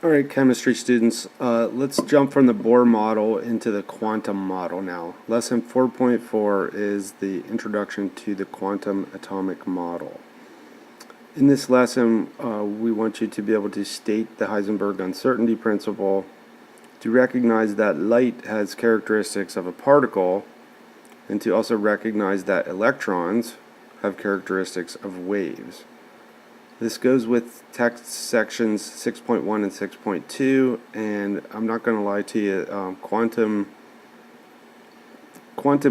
All right, chemistry students, let's jump from the Bohr model into the quantum model now. Lesson 4.4 is the introduction to the quantum atomic model. In this lesson, we want you to be able to state the Heisenberg uncertainty principle, to recognize that light has characteristics of a particle, and to also recognize that electrons have characteristics of waves. This goes with text sections 6.1 and 6.2, and I'm not going to lie to you, quantum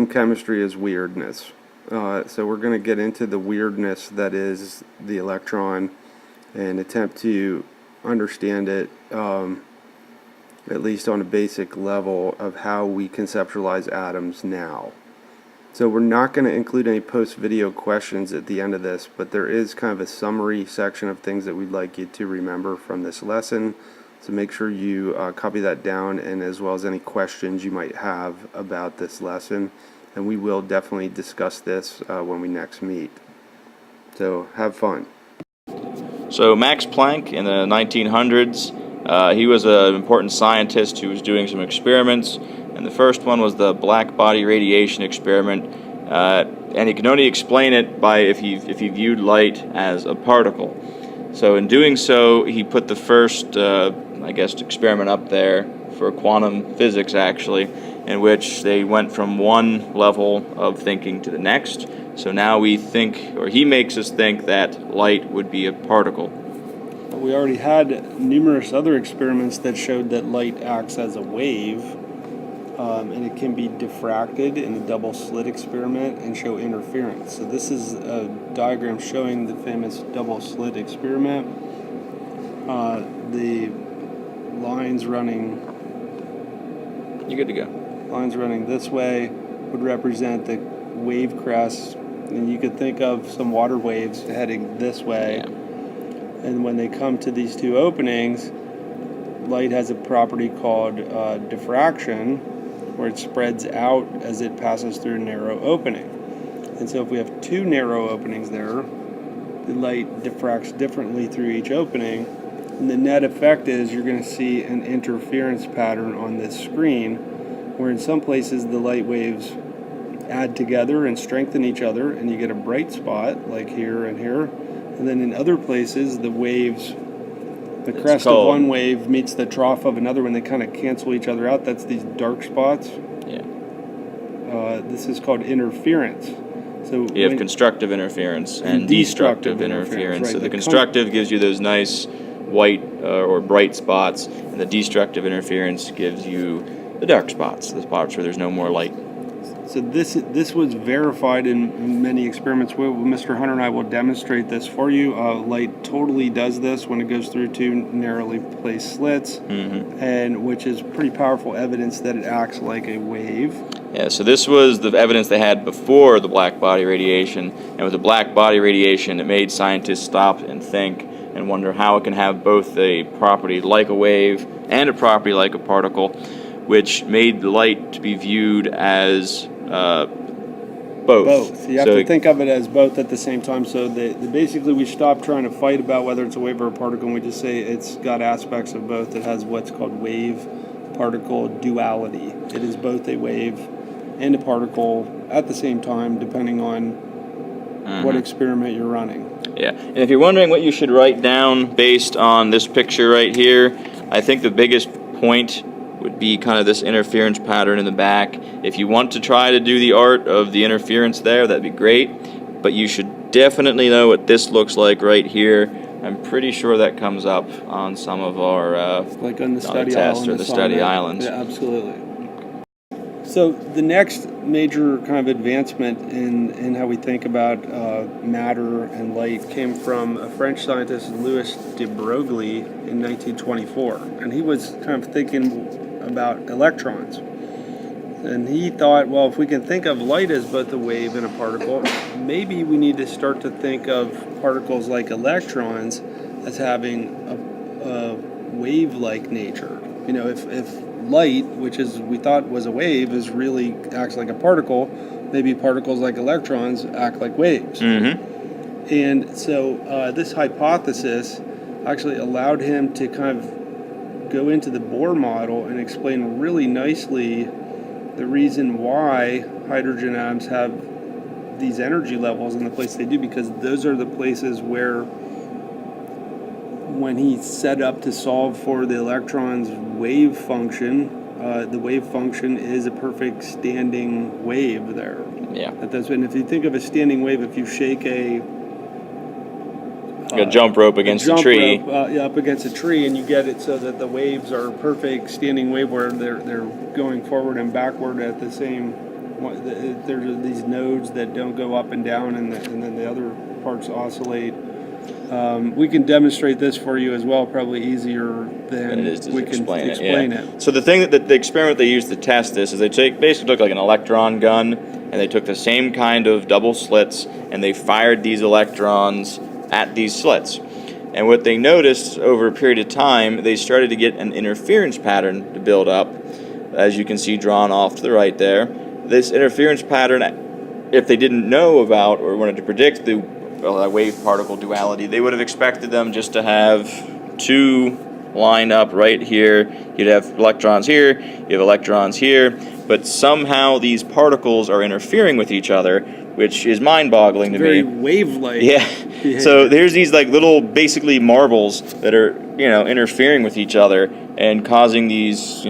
chemistry is weirdness. So we're going to get into the weirdness that is the electron and attempt to understand it, at least on a basic level, of how we conceptualize atoms now. So we're not going to include any post-video questions at the end of this, but there is kind of a summary section of things that we'd like you to remember from this lesson. So make sure you copy that down, and as well as any questions you might have about this lesson. And we will definitely discuss this when we next meet. So have fun. So Max Planck in the 1900s, he was an important scientist who was doing some experiments. And the first one was the black body radiation experiment, and he could only explain it by if he viewed light as a particle. So in doing so, he put the first, experiment up there for quantum physics, actually, in which they went from one level of thinking to the next. So now we think, or he makes us think, that light would be a particle. We already had numerous other experiments that showed that light acts as a wave. And it can be diffracted in a double slit experiment and show interference. So this is a diagram showing the famous double slit experiment. The lines running... You're good to go. Lines running this way would represent the wave crests, and you could think of some water waves heading this way. Yeah. And when they come to these two openings, light has a property called diffraction, where it spreads out as it passes through a narrow opening. And so if we have two narrow openings there, the light diffracts differently through each opening, and the net effect is you're going to see an interference pattern on this screen, where in some places the light waves add together and strengthen each other, and you get a bright spot, like here and here. And then in other places, the waves... The crest of one wave meets the trough of another one. They kind of cancel each other out. That's these dark spots. Yeah. This is called interference. So you have constructive interference and destructive interference. Right. So the constructive gives you those nice white or bright spots, and the destructive interference gives you the dark spots, the spots where there's no more light. So this was verified in many experiments. Mr. Hunter and I will demonstrate this for you. Light totally does this when it goes through two narrowly placed slits, and which is pretty powerful evidence that it acts like a wave. Yeah, so this was the evidence they had before the black body radiation, and with the black body radiation, it made scientists stop and think and wonder how it can have both a property like a wave and a property like a particle, which made light to be viewed as both. You have to think of it as both at the same time. So basically we stop trying to fight about whether it's a wave or a particle, and we just say it's got aspects of both. It has what's called wave-particle duality. It is both a wave and a particle at the same time, depending on what experiment you're running. Yeah, and if you're wondering what you should write down based on this picture right here, I think the biggest point would be kind of this interference pattern in the back. If you want to try to do the art of the interference there, that'd be great, but you should definitely know what this looks like right here. I'm pretty sure that comes up on some of our like on the study tests island or the study islands. Yeah, absolutely. So the next major kind of advancement in how we think about matter and light came from a French scientist, Louis de Broglie, in 1924. And he was kind of thinking about electrons. And he thought, well, if we can think of light as both a wave and a particle, maybe we need to start to think of particles like electrons as having a wave-like nature. You know, if light, which is we thought was a wave, really acts like a particle, maybe particles like electrons act like waves. And so this hypothesis actually allowed him to kind of go into the Bohr model and explain really nicely the reason why hydrogen atoms have these energy levels in the place they do, because those are the places where, when he set up to solve for the electron's wave function, the wave function is a perfect standing wave there. Yeah. And if you think of a standing wave, if you shake a jump rope against a tree. Up against a tree, and you get it so that the waves are a perfect standing wave where they're going forward and backward at the same. There's these nodes that don't go up and down, and then the other parts oscillate. We can demonstrate this for you as well, probably easier than it is to we can explain it. So the thing that the experiment they used to test this is they basically took like an electron gun, and they took the same kind of double slits, and they fired these electrons at these slits. And what they noticed over a period of time, they started to get an interference pattern to build up, as you can see drawn off to the right there. This interference pattern, if they didn't know about or wanted to predict the wave-particle duality, they would have expected them just to have two line up right here. You'd have electrons here, you have electrons here, but somehow these particles are interfering with each other, which is mind-boggling to Very me. wave-like. Yeah. So there's these like little, basically marbles that are, interfering with each other and causing these,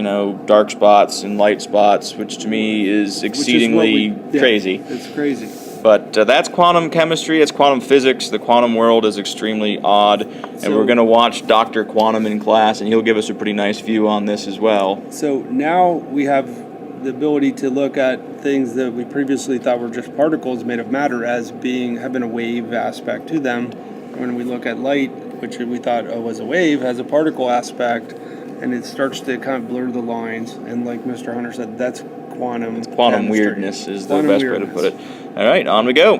dark spots and light spots, which to me is exceedingly crazy. It's crazy. But that's quantum chemistry, it's quantum physics. The quantum world is extremely odd, and we're going to watch Dr. Quantum in class, and he'll give us a pretty nice view on this as well. So now we have the ability to look at things that we previously thought were just particles made of matter as having a wave aspect to them. When we look at light, which we thought was a wave, has a particle aspect, and it starts to kind of blur the lines. And like Mr. Hunter said, that's quantum. It's quantum chemistry. Weirdness is the best way to put it. All right, on we go.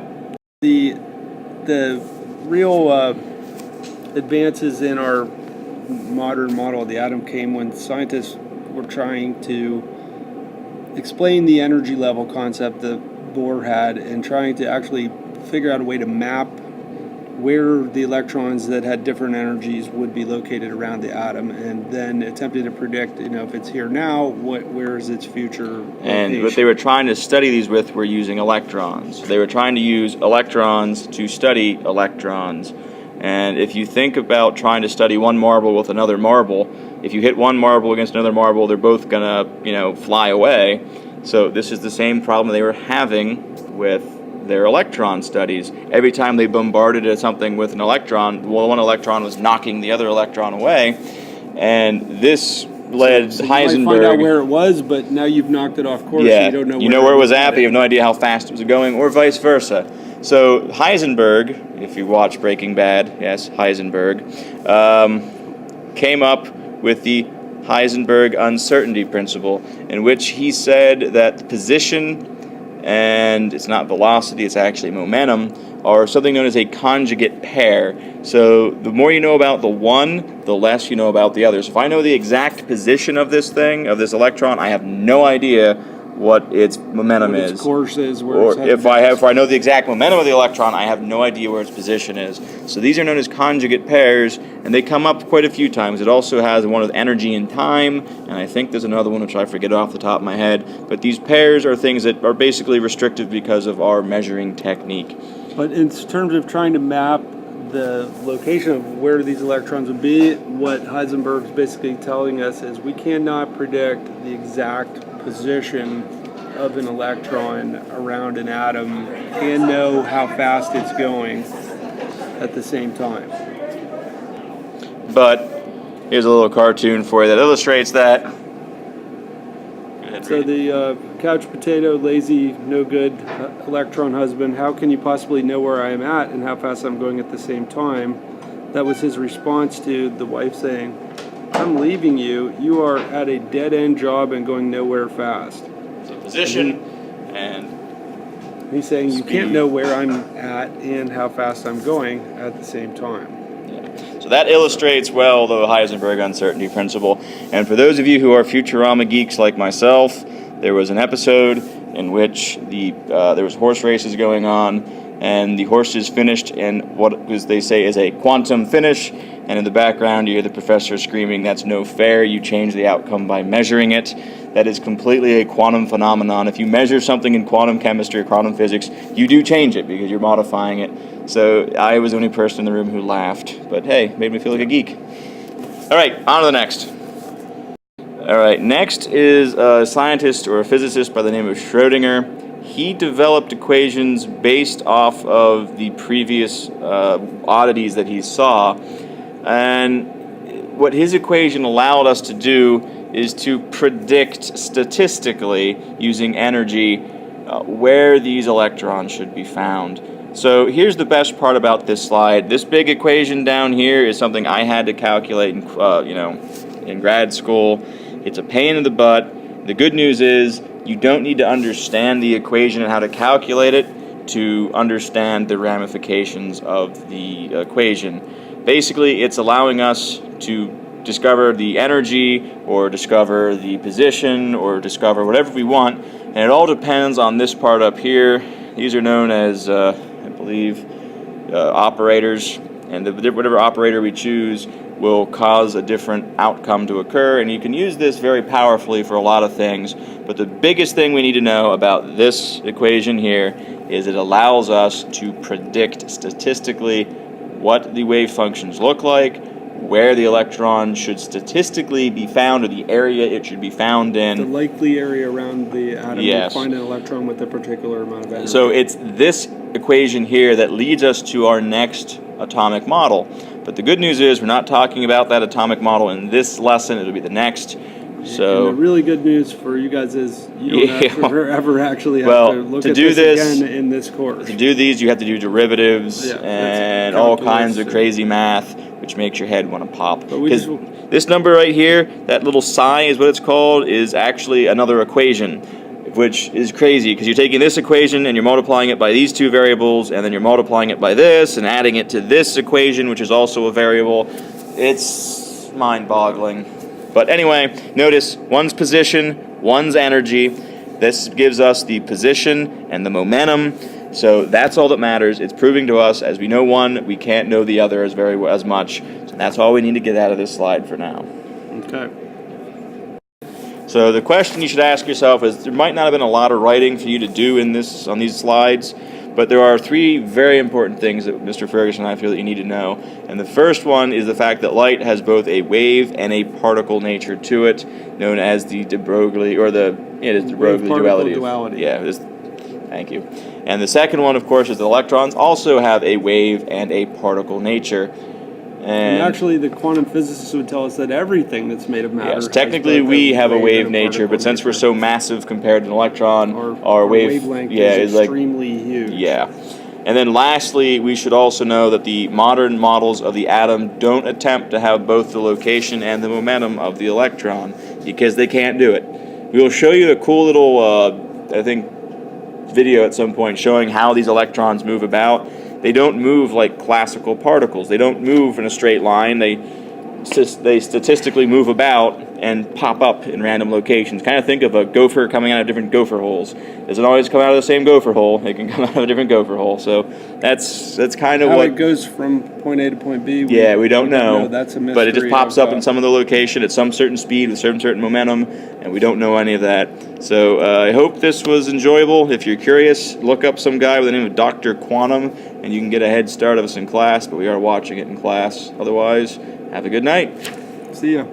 The real advances in our modern model of the atom came when scientists were trying to explain the energy level concept that Bohr had, and trying to actually figure out a way to map where the electrons that had different energies would be located around the atom, and then attempting to predict, if it's here now, where is its future location. And what they were trying to study these with were using electrons. They were trying to use electrons to study electrons. And if you think about trying to study one marble with another marble, if you hit one marble against another marble, they're both gonna, fly away. So this is the same problem they were having with their electron studies. Every time they bombarded at something with an electron, one electron was knocking the other electron away, and this led so Heisenberg. You might find out where it was, but now you've knocked it off course. Yeah, so you don't know. You know where it was at, but you have no idea how fast it was going, or vice versa. So Heisenberg, if you watch Breaking Bad, yes, Heisenberg, came up with the Heisenberg uncertainty principle, in which he said that the position, and it's not velocity, it's actually momentum, are something known as a conjugate pair. So the more you know about the one, the less you know about the other. So if I know the exact position of this thing, of this electron, I have no idea what its momentum is. Its course is. Or if I know the exact momentum of the electron, I have no idea where its position is. So these are known as conjugate pairs, and they come up quite a few times. It also has one with energy and time, and I think there's another one which I forget off the top of my head. But these pairs are things that are basically restrictive because of our measuring technique. But in terms of trying to map the location of where these electrons would be, what Heisenberg's basically telling us is we cannot predict the exact position of an electron around an atom and know how fast it's going at the same time. But here's a little cartoon for you that illustrates that. So the couch potato, lazy, no good electron husband, how can you possibly know where I am at and how fast I'm going at the same time? That was his response to the wife saying, I'm leaving you. You are at a dead-end job and going nowhere fast. So position and he's saying speed. You can't know where I'm at and how fast I'm going at the same time. Yeah. So that illustrates well the Heisenberg uncertainty principle. And for those of you who are Futurama geeks like myself, there was an episode in which there was horse races going on, and the horse is finished, and what as they say is a quantum finish. And in the background, you hear the professor screaming, "That's no fair, you change the outcome by measuring it." That is completely a quantum phenomenon. If you measure something in quantum chemistry or quantum physics, you do change it because you're modifying it. So I was the only person in the room who laughed, but hey, made me feel like a geek. All right, on to the next. All right, next is a scientist or a physicist by the name of Schrodinger. He developed equations based off of the previous oddities that he saw. And what his equation allowed us to do is to predict statistically, using energy, where these electrons should be found. So here's the best part about this slide. This big equation down here is something I had to calculate in grad school. It's a pain in the butt. The good news is you don't need to understand the equation and how to calculate it to understand the ramifications of the equation. Basically, it's allowing us to discover the energy or discover the position or discover whatever we want, and it all depends on this part up here. These are known as, I believe, operators, and whatever operator we choose will cause a different outcome to occur, and you can use this very powerfully for a lot of things, but the biggest thing we need to know about this equation here is it allows us to predict statistically what the wave functions look like, where the electron should statistically be found, or the area it should be found in. The likely area around the atom Yes. to find an electron with a particular amount of energy. So it's this equation here that leads us to our next atomic model. But the good news is we're not talking about that atomic model in this lesson. It'll be the next. So and the really good news for you guys is you don't ever actually have well, to look to at do this again in this course. To do these, you have to do derivatives and all kinds of crazy math, which makes your head want to pop. Because this number right here, that little psi is what it's called, is actually another equation, which is crazy because you're taking this equation and you're multiplying it by these two variables, and then you're multiplying it by this and adding it to this equation, which is also a variable. It's mind-boggling. But anyway, notice one's position, one's energy. This gives us the position and the momentum. So that's all that matters. It's proving to us, as we know one, we can't know the other as much. So that's all we need to get out of this slide for now. Okay. So the question you should ask yourself is, there might not have been a lot of writing for you to do on these slides, but there are three very important things that Mr. Ferguson and I feel that you need to know. And the first one is the fact that light has both a wave and a particle nature to it, known as the de Broglie, or the duality. Thank you. And the second one, of course, is that electrons also have a wave and a particle nature. And actually, the quantum physicists would tell us that everything that's made of matter. Yes, technically we have a wave nature, but since we're so massive compared to an electron, our wavelength is extremely huge. Yeah. And then lastly, we should also know that the modern models of the atom don't attempt to have both the location and the momentum of the electron, because they can't do it. We will show you a cool little, video at some point showing how these electrons move about. They don't move like classical particles. They don't move in a straight line. They statistically move about and pop up in random locations. Kind of think of a gopher coming out of different gopher holes. It doesn't always come out of the same gopher hole. It can come out of a different gopher hole. So that's kind of how what it goes from point A to point B. We don't know. That's a mystery. But it just pops up in some of the location at some certain speed with certain momentum, and we don't know any of that. So I hope this was enjoyable. If you're curious, look up some guy with the name of Dr. Quantum, and you can get a head start of us in class. But we are watching it in class. Otherwise, have a good night. See ya.